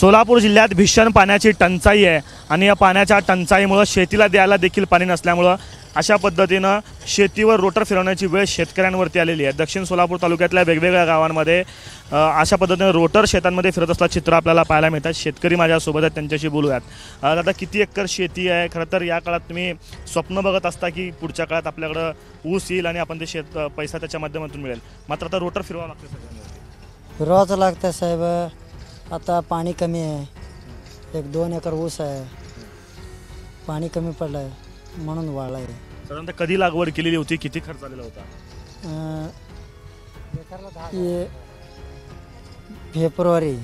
सोलापूर जिल्ह्यात भीषण पाण्याची टंचाई आहे आणि या पाण्याच्या टंचाईमुळे शेतीला द्यायला देखील पाणी नसल्यामुळे अशा पद्धतीनं शेतीवर रोटर फिरवण्याची वेळ शेतकऱ्यांवरती आलेली आहे। दक्षिण सोलापूर तालुक्यातल्या वेगवेगळ्या गावांमध्ये अशा पद्धतीने रोटर शेतांमध्ये फिरत असलेलं चित्र आपल्याला पाहायला मिळतात। शेतकरी माझ्यासोबत आहेत, त्यांच्याशी बोलूयात। आता किती एकर शेती आहे? खरं तर या काळात तुम्ही स्वप्न बघत असता की पुढच्या काळात आपल्याकडं ऊस येईल आणि आपण ते पैसा त्याच्या माध्यमातून मिळेल, मात्र आता रोटर फिरवावं लागतं सगळ्यांना। फिरवावं लागतं साहेब, आता पाणी कमी आहे, 1-2 एकर ऊस आहे, पाणी कमी पडलं आहे म्हणून वाळला आहे। साधारणतः कधी लागवड केलेली होती, किती खर्च आलेला होता? फेब्रुवारी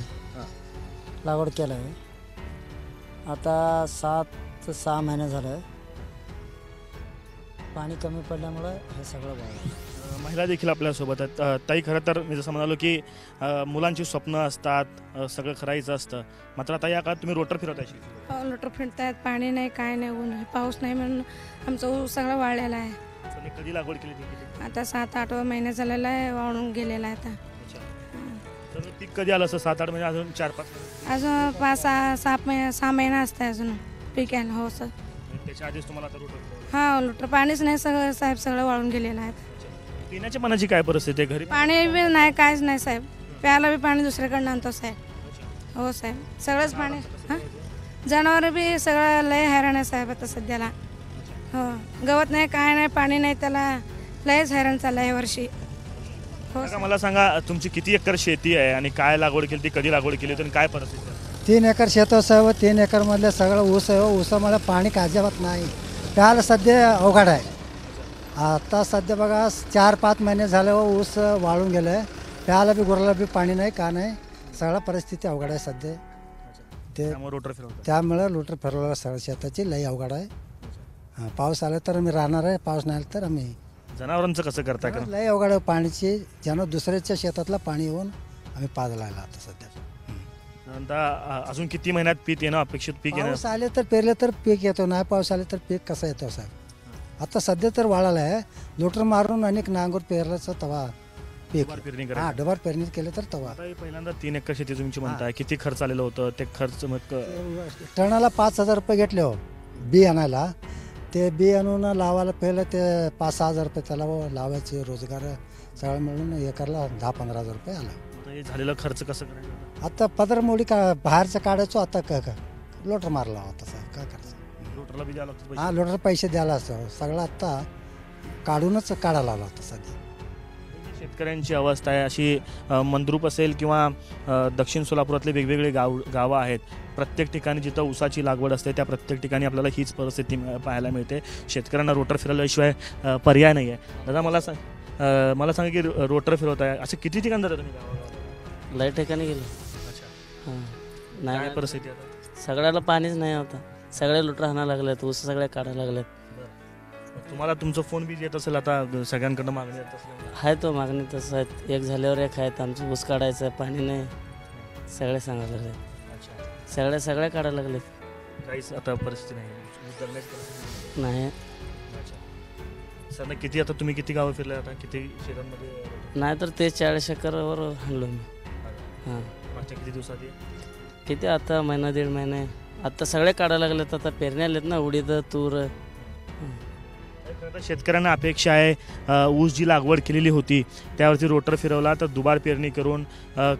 लागवड केलं आहे, आता 7-6 महिने झालं। पाणी कमी पडल्यामुळं हे सगळं वाळलं। महिला देखील आपल्यासोबत आहेत। ताई, खरं तर मी जसं म्हणालो की मुलांची स्वप्न असतात, सगळं करायचं असतं, मात्र आता या काळात तुम्ही रोटर फिरवताय। रोटर फिरतायत, पाणी नाही, काय नाही, ऊन आहे, पाऊस नाही म्हणून आमचा ऊस सगळा वाळलेला आहे। कधी लागवड केली होती? आता 7-8 महिने झालेला आहे, वाळून गेलेला आहे। आता तर पीक कधी आलं असं? 7-8 महिने, अजून 4-5 अजून 5-6 महिने असते अजून पीक यायला। हो सर, त्याच्या आधीच तुम्हाला आता रोटर? हां, रोटर पाणीच नाही, सगळं साहेब सगळं वाळून गेलेलं आहे। पिण्याच्या पाण्याची काय परिस्थिती आहे? घरी पाणी बी नाही, काहीच नाही साहेब, प्यायला बी पाणी दुसरीकडनं आणतो साहेब। हो साहेब, सगळंच पाणी। हां, जनावर बी सगळं लय हैराण आहे साहेब आता सध्याला। हो, गवत नाही, काय नाही, पाणी नाही, त्याला लयच हैराण चाललं आहे वर्षी। हो, मला सांगा, तुमची किती एकर शेती आहे आणि काय लागवड केली ती, कधी लागवड केली होती आणि काय परिस्थिती आहे? 3 एकर शेत आहे साहेब, 3 एकरमधलं सगळं ऊस आहे। ऊसामध्ये पाणी अजिबात नाही, प्यायला सध्या अवघड आहे। आता सध्या बघा 4-5 महिने झाले ऊस वाळून गेलं आहे, प्यायला बी गुराला बी पाणी नाही, का नाही, सगळं परिस्थिती अवघड आहे सध्या। त्यामुळे रोटर फिरवतो, त्यामुळे रोटर फिरवलं सगळं शेताची लई अवघड आहे। पाऊस आला तर आम्ही राहणार आहे, पाऊस नाही आला तर आम्ही। जनावरांचं कसं करता? लई अवघड आहे पाण्याची, ज्यानं दुसऱ्याच्या शेतातला पाणी येऊन आम्ही पाजला आता सध्या। अजून किती महिन्यात पीक येणं अपेक्षित? पीक येणं पाऊस आले तर पेरले तर पीक येतो, नाही पाऊस आले तर पीक कसं येतो साहेब? आता सध्या तर वाळाला आहे, लोटर मारून अनेक नांगूर पेरल्याचं तवा पीक। पेरणी हां, डबार पेरणी केलं तर तवा। पहिल्यांदा 3 एकर शेती तुमची म्हणताय, किती खर्च आलेलं होतं? ते खर्च मग टनाला 5,000 रुपये घेतले हो बी आणायला। ते बी आणून लावायला पहिलं ते 5-6 हजार रुपये त्याला लावायचे, रोजगार सगळं मिळून एकरला 10-15 हजार रुपये आला। हे झालेलं खर्च कसं करायचं? आता पदरमोडी का बाहेरचं काढायचो, आता का लोटर मारला होता साहेब, काय करायचं? रोटरला बी द्यावं लागतं? हां, लोटर पैसे द्यायला असं सगळं आता काढूनच काढायला आला होता सध्या। शेतकऱ्यांची अवस्था आहे अशी, मंद्रुप असेल किंवा दक्षिण सोलापुरातले वेगवेगळे गावं आहेत, प्रत्येक ठिकाणी जिथं ऊसाची लागवड असते त्या प्रत्येक ठिकाणी आपल्याला हीच परिस्थिती पाहायला मिळते। शेतकऱ्यांना रोटर फिरवल्याशिवाय पर्याय नाही आहे। दादा, मला सांगा की रोटर फिरवत आहे असं किती ठिकाणी जातं तुम्ही गावाला? लय ठिकाणी गेलो। अच्छा, हां, काय नाही परिस्थिती आता? सगळ्याला पाणीच नाही होता, सगळे लुटर हाणायला लागलेत, ऊस सगळे काढायला लागलेत। तुम्हाला तुमचं फोन बी येत असेल, आता सगळ्यांकडनं मागणी येत असेल? आहे तो मागणी तसं आहेत, एक झाल्यावर एक आहेत, आमचं ऊस काढायचं पाणी नाही, सगळे सांगायला लागले, सगळे काढायला लागलेत। काहीच आता परिस्थिती नाही? नाही सर, किती आता तुम्ही किती गावं फिरले, आता किती शेतांमध्ये? नाही तर ते 40 एकरवर हाणलो मी। हां, मागच्या किती दिवसात? किती आता महिना 1.5 महिने आता सगळे काढायला लागलेत। आता पेरण्या आलेत ना, उडीद, तूर। शेतकऱ्यांना अपेक्षा आहे, ऊस जी लागवड केलेली होती त्यावरती रोटर फिरवला तर दुबार पेरणी करून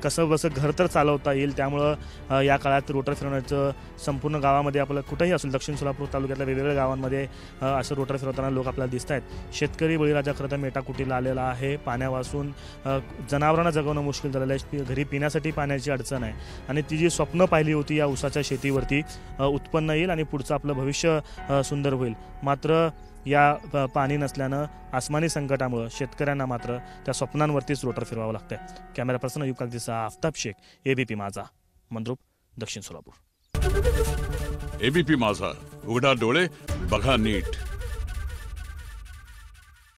कसं बसं घर तर चालवता येईल। त्यामुळं या काळात रोटर फिरवण्याचं संपूर्ण गावामध्ये आपलं कुठंही असेल, दक्षिण सोलापूर तालुक्यातल्या वेगवेगळ्या गावांमध्ये असं रोटर फिरवताना लोक आपल्याला दिसत आहेत। शेतकरी बळीराजा खरं तर मेटाकुटीला आलेला आहे। पाण्यापासून जनावरांना जगवणं मुश्किल झालेलं आहे, घरी पिण्यासाठी पाण्याची अडचण आहे आणि ती जी स्वप्न पाहिली होती या ऊसाच्या शेतीवरती, उत्पन्न येईल आणि पुढचं आपलं भविष्य सुंदर होईल, मात्र या पाणी नसल्यानं आसमानी संकटामुळं शेतकऱ्यांना मात्र त्या स्वप्नांवरतीच रोटर फिरवावं लागतंय। कॅमेरा पर्सन अयूब कागदीसह आफताब शेख, एबीपी माझा, मंद्रुप, दक्षिण सोलापूर। एबीपी माझा, उघडा डोळे बघा नीट।